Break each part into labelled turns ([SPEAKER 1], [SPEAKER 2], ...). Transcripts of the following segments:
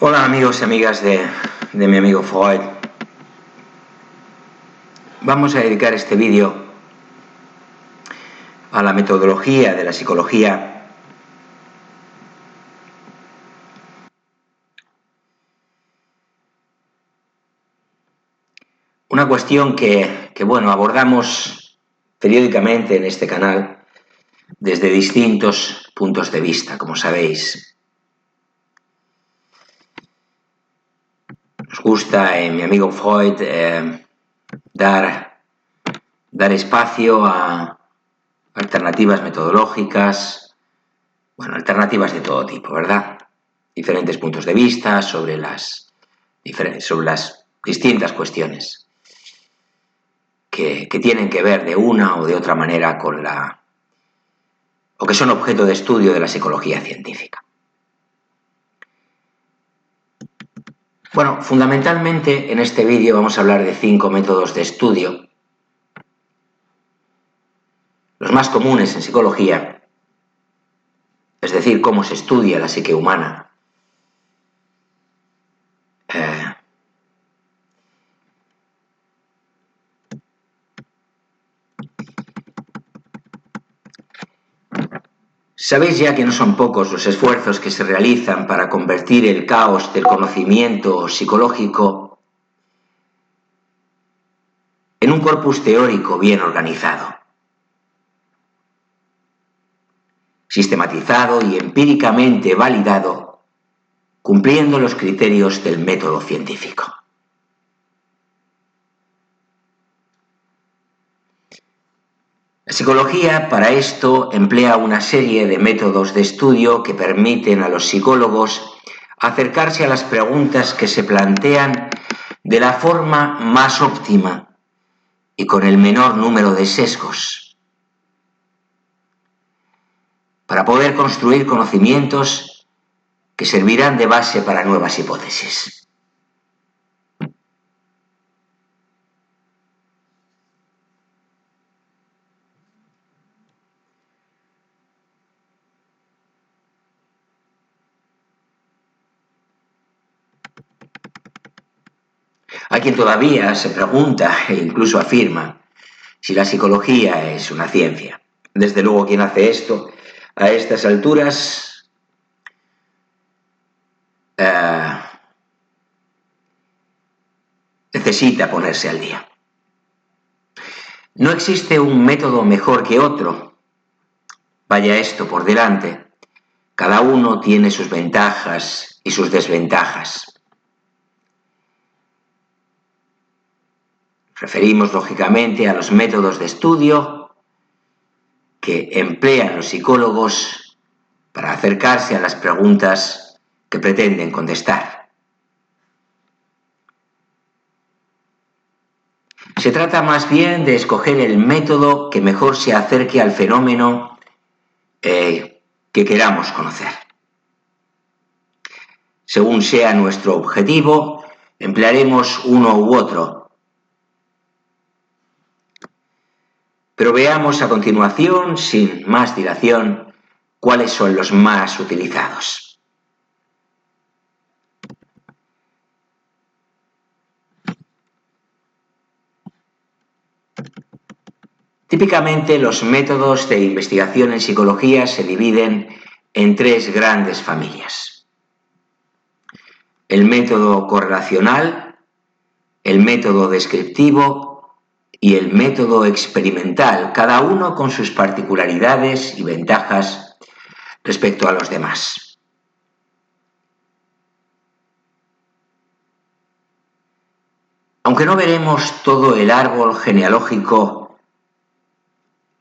[SPEAKER 1] Hola amigos y amigas de mi amigo Freud. Vamos a dedicar este vídeo a la metodología de la psicología una cuestión que abordamos periódicamente en este canal desde distintos puntos de vista, como sabéis. Nos gusta en mi amigo Freud dar espacio a alternativas metodológicas, alternativas de todo tipo, ¿verdad? Diferentes puntos de vista sobre las distintas cuestiones que tienen que ver de una o de otra manera con o que son objeto de estudio de la psicología científica. Bueno, fundamentalmente en este vídeo vamos a hablar de 5 métodos de estudio, los más comunes en psicología, es decir, cómo se estudia la psique humana. Sabéis ya que no son pocos los esfuerzos que se realizan para convertir el caos del conocimiento psicológico en un corpus teórico bien organizado, sistematizado y empíricamente validado, cumpliendo los criterios del método científico. La psicología, para esto, emplea una serie de métodos de estudio que permiten a los psicólogos acercarse a las preguntas que se plantean de la forma más óptima y con el menor número de sesgos, para poder construir conocimientos que servirán de base para nuevas hipótesis. Hay quien todavía se pregunta e incluso afirma si la psicología es una ciencia. Desde luego, quien hace esto a estas alturas necesita ponerse al día. No existe un método mejor que otro. Vaya esto por delante. Cada uno tiene sus ventajas y sus desventajas. Referimos lógicamente a los métodos de estudio que emplean los psicólogos para acercarse a las preguntas que pretenden contestar. Se trata más bien de escoger el método que mejor se acerque al fenómeno que queramos conocer. Según sea nuestro objetivo, emplearemos uno u otro. Pero veamos a continuación, sin más dilación, cuáles son los más utilizados. Típicamente, los métodos de investigación en psicología se dividen en 3 grandes familias: el método correlacional, el método descriptivo y el método experimental, cada uno con sus particularidades y ventajas respecto a los demás. Aunque no veremos todo el árbol genealógico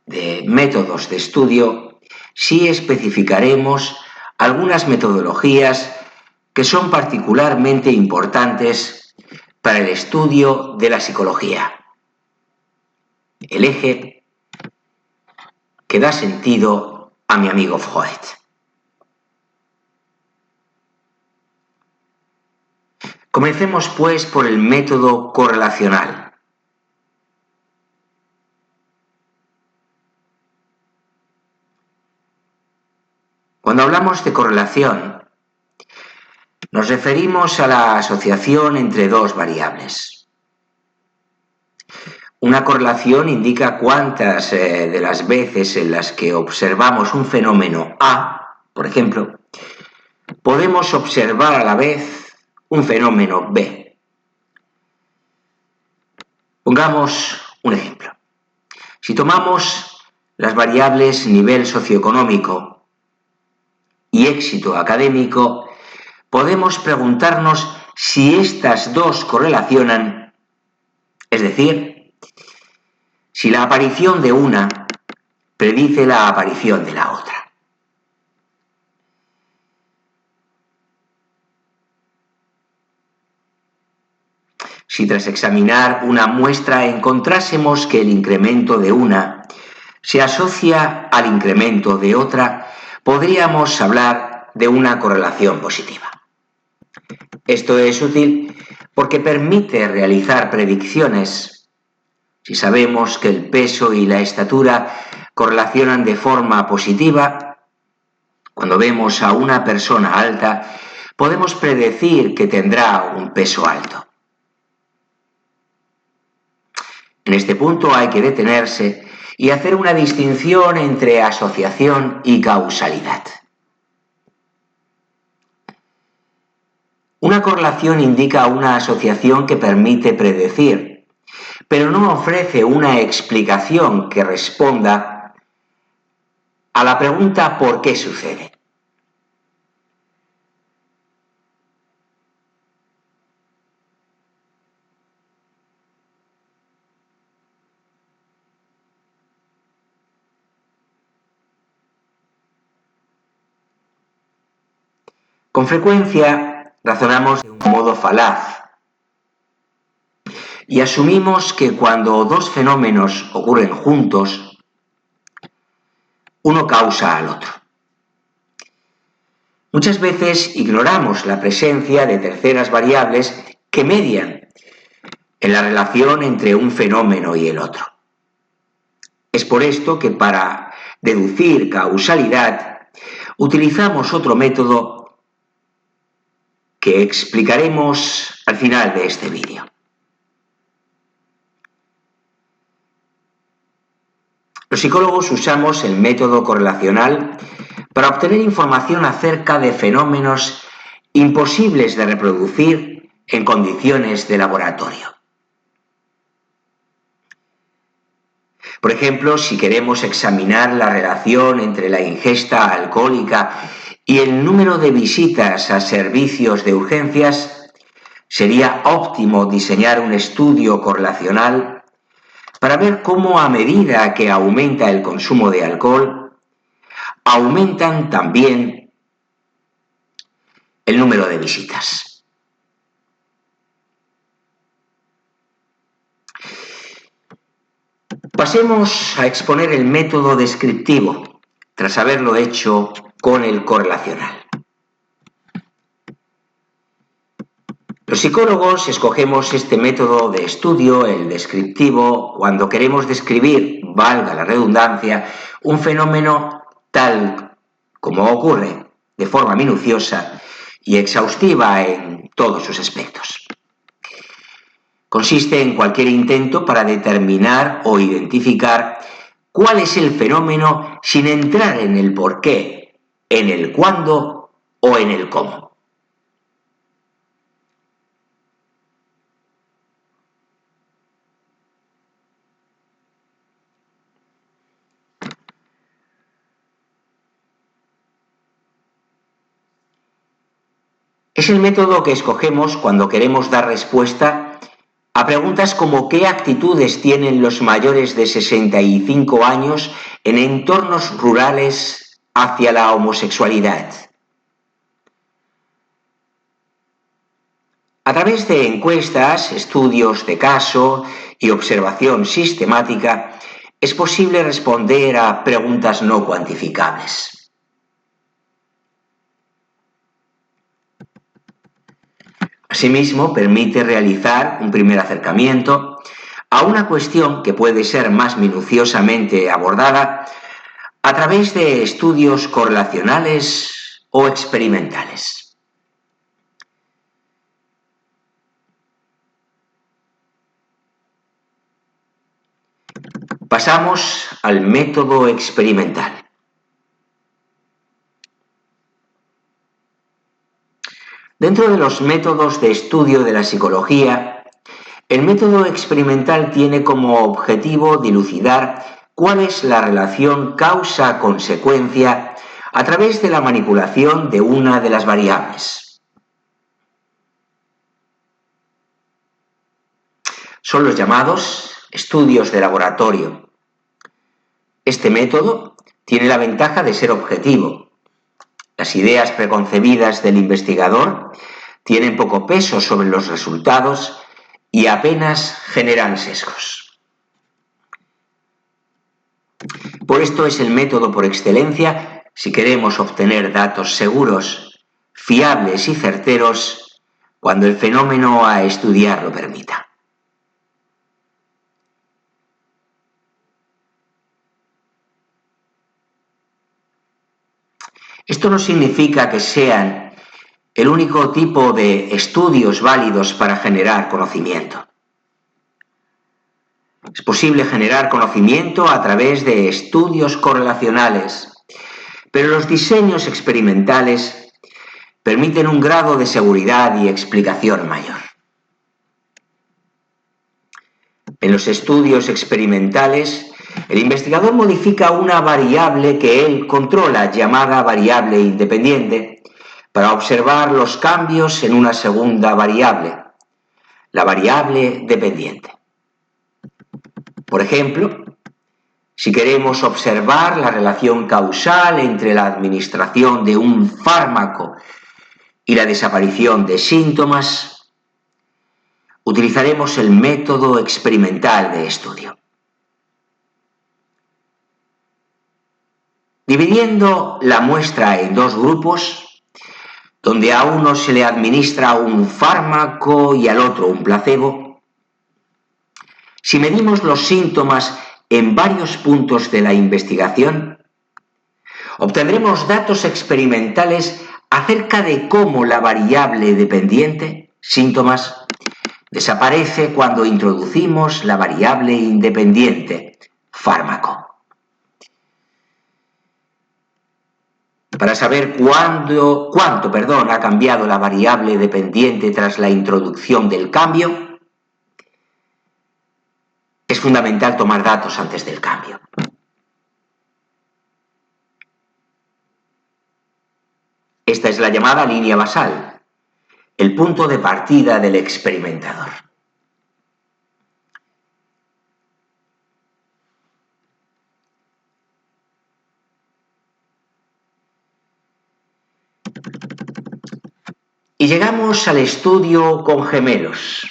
[SPEAKER 1] de métodos de estudio, sí especificaremos algunas metodologías que son particularmente importantes para el estudio de la psicología, el eje que da sentido a mi amigo Freud. Comencemos, pues, por el método correlacional. Cuando hablamos de correlación, Nos referimos a la asociación entre dos variables. Una correlación indica cuántas de las veces en las que observamos un fenómeno A, por ejemplo, podemos observar a la vez un fenómeno B. Pongamos un ejemplo. Si tomamos las variables nivel socioeconómico y éxito académico, podemos preguntarnos si estas dos correlacionan, es decir, si la aparición de una predice la aparición de la otra. Si tras examinar una muestra encontrásemos que el incremento de una se asocia al incremento de otra, podríamos hablar de una correlación positiva. Esto es útil porque permite realizar predicciones. Si sabemos que el peso y la estatura correlacionan de forma positiva, cuando vemos a una persona alta, podemos predecir que tendrá un peso alto. En este punto hay que detenerse y hacer una distinción entre asociación y causalidad. Una correlación indica una asociación que permite predecir, pero no ofrece una explicación que responda a la pregunta ¿por qué sucede? Con frecuencia razonamos de un modo falaz y asumimos que cuando dos fenómenos ocurren juntos, uno causa al otro. Muchas veces ignoramos la presencia de terceras variables que median en la relación entre un fenómeno y el otro. Es por esto que para deducir causalidad utilizamos otro método que explicaremos al final de este vídeo. Los psicólogos usamos el método correlacional para obtener información acerca de fenómenos imposibles de reproducir en condiciones de laboratorio. Por ejemplo, si queremos examinar la relación entre la ingesta alcohólica y el número de visitas a servicios de urgencias, sería óptimo diseñar un estudio correlacional para ver cómo a medida que aumenta el consumo de alcohol, aumentan también el número de visitas. Pasemos a exponer el método descriptivo, tras haberlo hecho con el correlacional. Los psicólogos escogemos este método de estudio, el descriptivo, cuando queremos describir, valga la redundancia, un fenómeno tal como ocurre, de forma minuciosa y exhaustiva en todos sus aspectos. Consiste en cualquier intento para determinar o identificar cuál es el fenómeno sin entrar en el por qué, en el cuándo o en el cómo. Es el método que escogemos cuando queremos dar respuesta a preguntas como ¿qué actitudes tienen los mayores de 65 años en entornos rurales hacia la homosexualidad? A través de encuestas, estudios de caso y observación sistemática, es posible responder a preguntas no cuantificables. Asimismo, permite realizar un primer acercamiento a una cuestión que puede ser más minuciosamente abordada a través de estudios correlacionales o experimentales. Pasamos al método experimental. Dentro de los métodos de estudio de la psicología, el método experimental tiene como objetivo dilucidar cuál es la relación causa-consecuencia a través de la manipulación de una de las variables. Son los llamados estudios de laboratorio. Este método tiene la ventaja de ser objetivo. Las ideas preconcebidas del investigador tienen poco peso sobre los resultados y apenas generan sesgos. Por esto es el método por excelencia si queremos obtener datos seguros, fiables y certeros cuando el fenómeno a estudiar lo permita. Esto no significa que sean el único tipo de estudios válidos para generar conocimiento. Es posible generar conocimiento a través de estudios correlacionales, pero los diseños experimentales permiten un grado de seguridad y explicación mayor. En los estudios experimentales, el investigador modifica una variable que él controla, llamada variable independiente, para observar los cambios en una segunda variable, la variable dependiente. Por ejemplo, si queremos observar la relación causal entre la administración de un fármaco y la desaparición de síntomas, utilizaremos el método experimental de estudio. Dividiendo la muestra en dos grupos, donde a uno se le administra un fármaco y al otro un placebo, si medimos los síntomas en varios puntos de la investigación, obtendremos datos experimentales acerca de cómo la variable dependiente, síntomas, desaparece cuando introducimos la variable independiente, fármaco. Para saber cuánto ha cambiado la variable dependiente tras la introducción del cambio, es fundamental tomar datos antes del cambio. Esta es la llamada línea basal, el punto de partida del experimentador. Y llegamos al estudio con gemelos.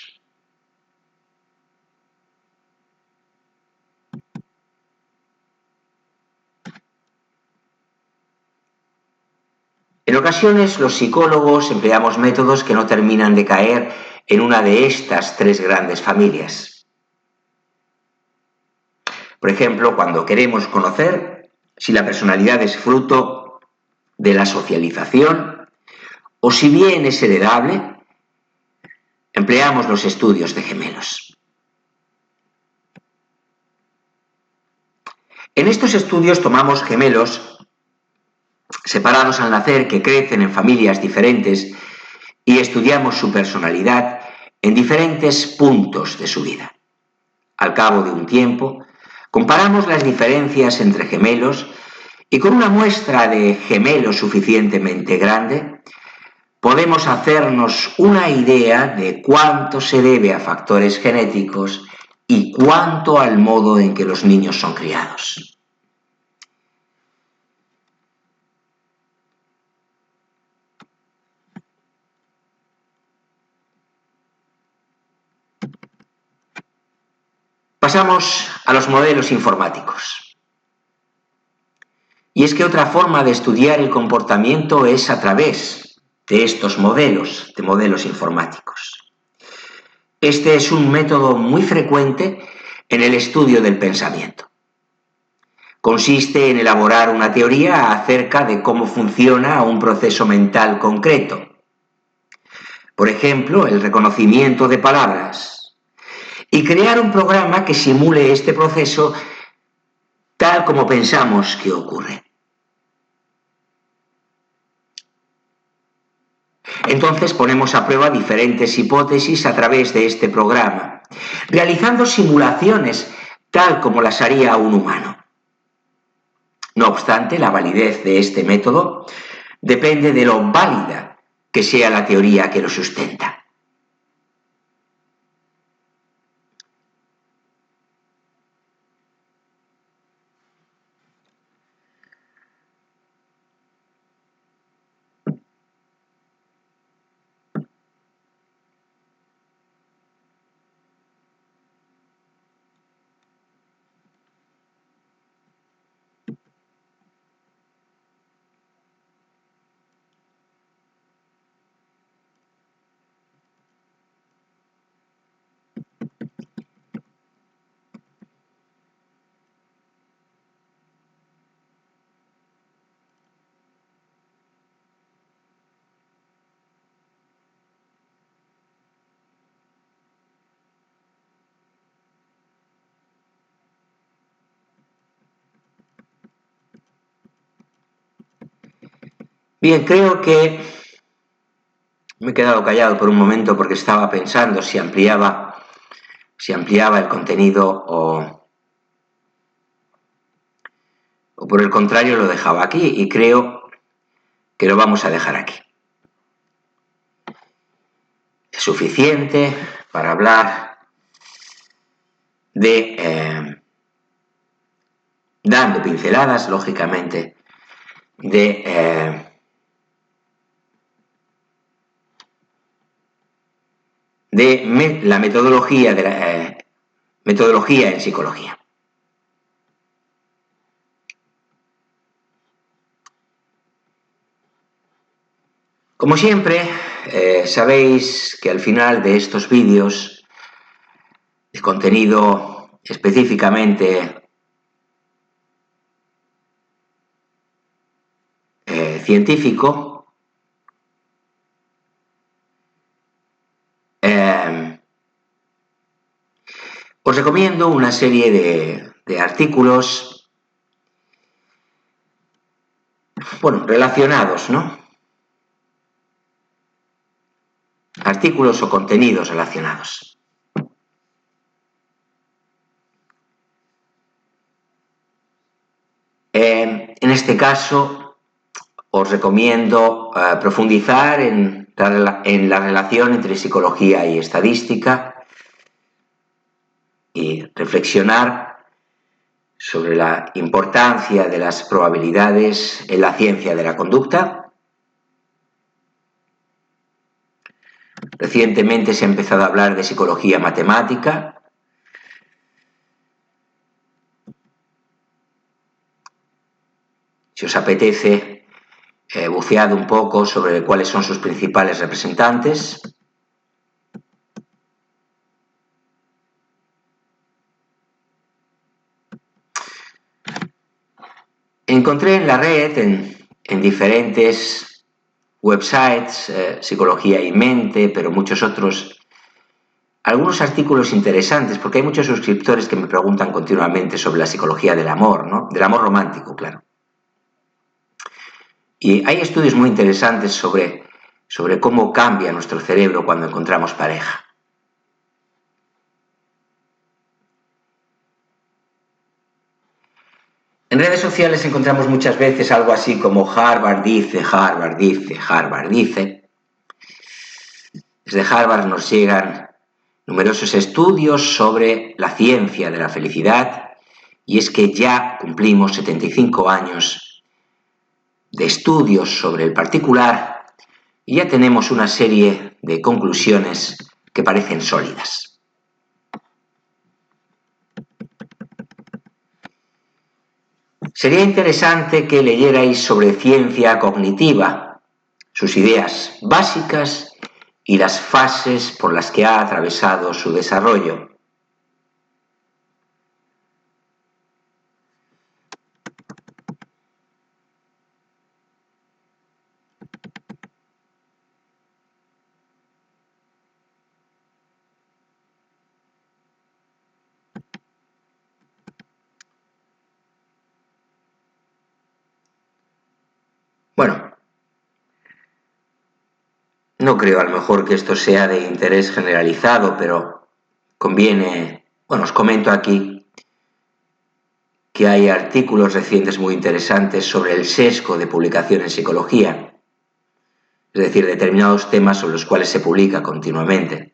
[SPEAKER 1] En ocasiones los psicólogos empleamos métodos que no terminan de caer en una de estas tres grandes familias. Por ejemplo, cuando queremos conocer si la personalidad es fruto de la socialización o si bien es heredable, empleamos los estudios de gemelos. En estos estudios tomamos gemelos separados al nacer que crecen en familias diferentes y estudiamos su personalidad en diferentes puntos de su vida. Al cabo de un tiempo, comparamos las diferencias entre gemelos y con una muestra de gemelos suficientemente grande, podemos hacernos una idea de cuánto se debe a factores genéticos y cuánto al modo en que los niños son criados. Pasamos a los modelos informáticos. Y es que otra forma de estudiar el comportamiento es a través de estos modelos, de modelos informáticos. Este es un método muy frecuente en el estudio del pensamiento. Consiste en elaborar una teoría acerca de cómo funciona un proceso mental concreto. Por ejemplo, el reconocimiento de palabras. Y crear un programa que simule este proceso tal como pensamos que ocurre. Entonces ponemos a prueba diferentes hipótesis a través de este programa, realizando simulaciones tal como las haría un humano. No obstante, la validez de este método depende de lo válida que sea la teoría que lo sustenta. Bien, creo que me he quedado callado por un momento porque estaba pensando si ampliaba el contenido o por el contrario lo dejaba aquí, y creo que lo vamos a dejar aquí. Es suficiente para hablar de, dando pinceladas, lógicamente, de la metodología en psicología. Como siempre, sabéis que al final de estos vídeos, el contenido específicamente científico, os recomiendo una serie de artículos, bueno, relacionados, ¿no? Artículos o contenidos relacionados. En este caso, os recomiendo profundizar en la relación entre psicología y estadística y reflexionar sobre la importancia de las probabilidades en la ciencia de la conducta. Recientemente se ha empezado a hablar de psicología matemática. Si os apetece, bucead un poco sobre cuáles son sus principales representantes. Encontré en la red, en diferentes websites, Psicología y Mente, pero muchos otros, algunos artículos interesantes, porque hay muchos suscriptores que me preguntan continuamente sobre la psicología del amor, ¿no? Del amor romántico, claro. Y hay estudios muy interesantes sobre cómo cambia nuestro cerebro cuando encontramos pareja. En redes sociales encontramos muchas veces algo así como Harvard dice, Harvard dice, Harvard dice. Desde Harvard nos llegan numerosos estudios sobre la ciencia de la felicidad, y es que ya cumplimos 75 años de estudios sobre el particular y ya tenemos una serie de conclusiones que parecen sólidas. Sería interesante que leyerais sobre ciencia cognitiva, sus ideas básicas y las fases por las que ha atravesado su desarrollo. Bueno, no creo a lo mejor que esto sea de interés generalizado, pero conviene, bueno, os comento aquí que hay artículos recientes muy interesantes sobre el sesgo de publicación en psicología, es decir, determinados temas sobre los cuales se publica continuamente,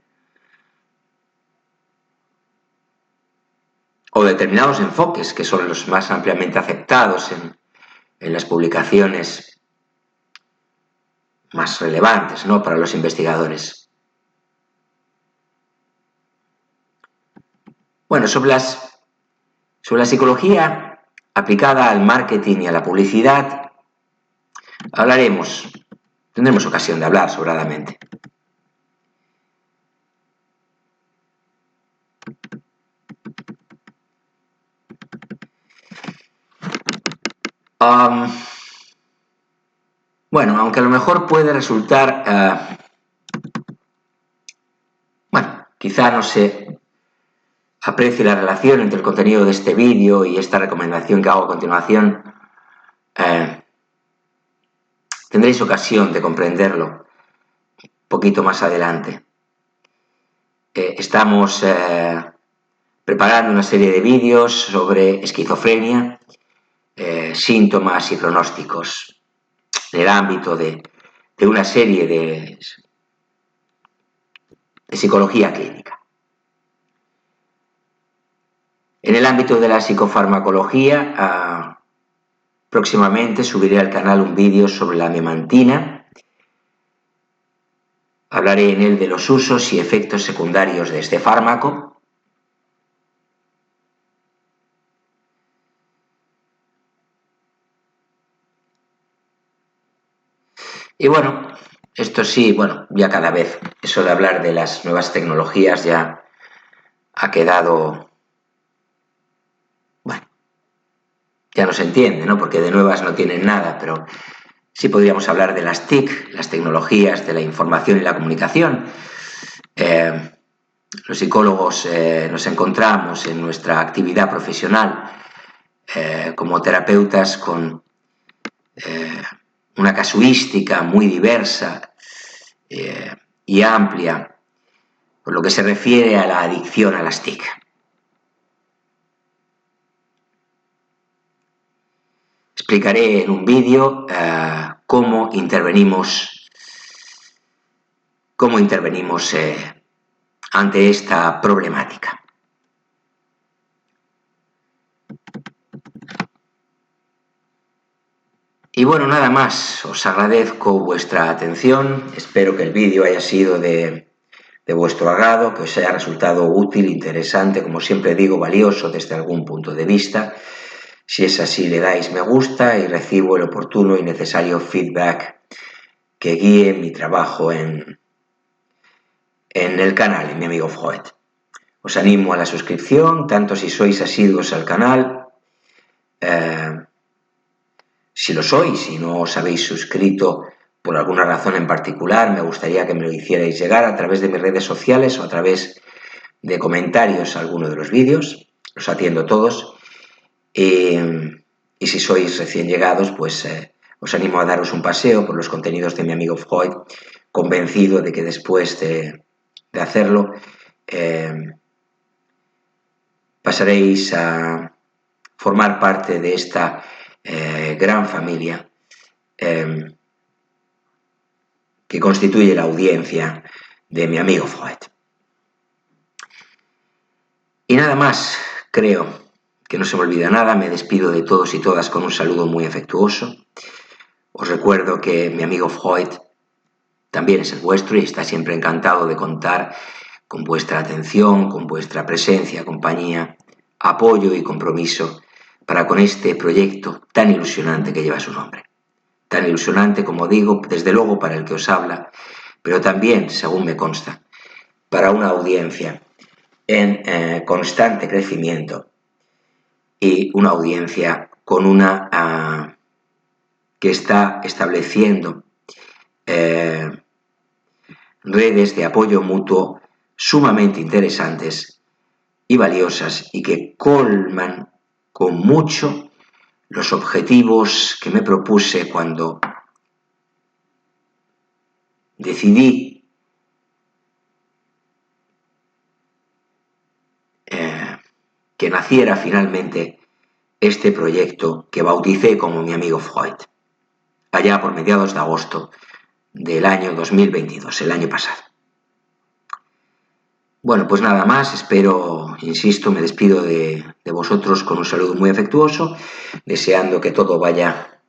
[SPEAKER 1] o determinados enfoques que son los más ampliamente aceptados en las publicaciones más relevantes, ¿no?, para los investigadores. Bueno, sobre la psicología aplicada al marketing y a la publicidad, tendremos ocasión de hablar sobradamente. Bueno, aunque a lo mejor puede resultar, bueno, quizá no se aprecie la relación entre el contenido de este vídeo y esta recomendación que hago a continuación, tendréis ocasión de comprenderlo un poquito más adelante. Estamos preparando una serie de vídeos sobre esquizofrenia, síntomas y pronósticos en el ámbito de una serie de psicología clínica. En el ámbito de la psicofarmacología, próximamente subiré al canal un vídeo sobre la memantina. Hablaré en él de los usos y efectos secundarios de este fármaco. Y bueno, esto sí, bueno, ya cada vez eso de hablar de las nuevas tecnologías ya ha quedado, bueno, ya no se entiende, ¿no?, porque de nuevas no tienen nada, pero sí podríamos hablar de las TIC, las tecnologías de la información y la comunicación. Los psicólogos nos encontramos en nuestra actividad profesional como terapeutas con una casuística muy diversa y amplia por lo que se refiere a la adicción a las TIC. Explicaré en un vídeo cómo intervenimos ante esta problemática. Y bueno, nada más, os agradezco vuestra atención, espero que el vídeo haya sido de vuestro agrado, que os haya resultado útil, interesante, como siempre digo, valioso desde algún punto de vista. Si es así, le dais me gusta y recibo el oportuno y necesario feedback que guíe mi trabajo en el canal, en Mi Amigo Freud. Os animo a la suscripción, tanto si sois asiduos al canal, si lo sois y no os habéis suscrito por alguna razón en particular, me gustaría que me lo hicierais llegar a través de mis redes sociales o a través de comentarios a alguno de los vídeos. Los atiendo todos. Y si sois recién llegados, pues os animo a daros un paseo por los contenidos de Mi Amigo Freud, convencido de que después de hacerlo pasaréis a formar parte de esta gran familia que constituye la audiencia de Mi Amigo Freud. Y nada más, creo que no se me olvida nada, me despido de todos y todas con un saludo muy afectuoso. Os recuerdo que Mi Amigo Freud también es el vuestro y está siempre encantado de contar con vuestra atención, con vuestra presencia, compañía, apoyo y compromiso para con este proyecto tan ilusionante que lleva su nombre. Tan ilusionante, como digo, desde luego para el que os habla, pero también, según me consta, para una audiencia en constante crecimiento y una audiencia con que está estableciendo redes de apoyo mutuo sumamente interesantes y valiosas y que colman con mucho los objetivos que me propuse cuando decidí que naciera finalmente este proyecto que bauticé como Mi amigo Freud, allá por mediados de agosto del año 2022, el año pasado. Bueno, pues nada más, espero, insisto, me despido de vosotros con un saludo muy afectuoso, deseando que todo vaya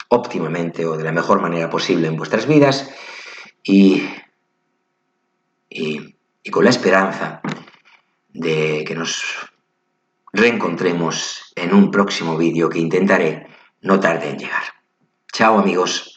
[SPEAKER 1] óptimamente o de la mejor manera posible en vuestras vidas y con la esperanza de que nos reencontremos en un próximo vídeo que intentaré no tarde en llegar. Chao, amigos.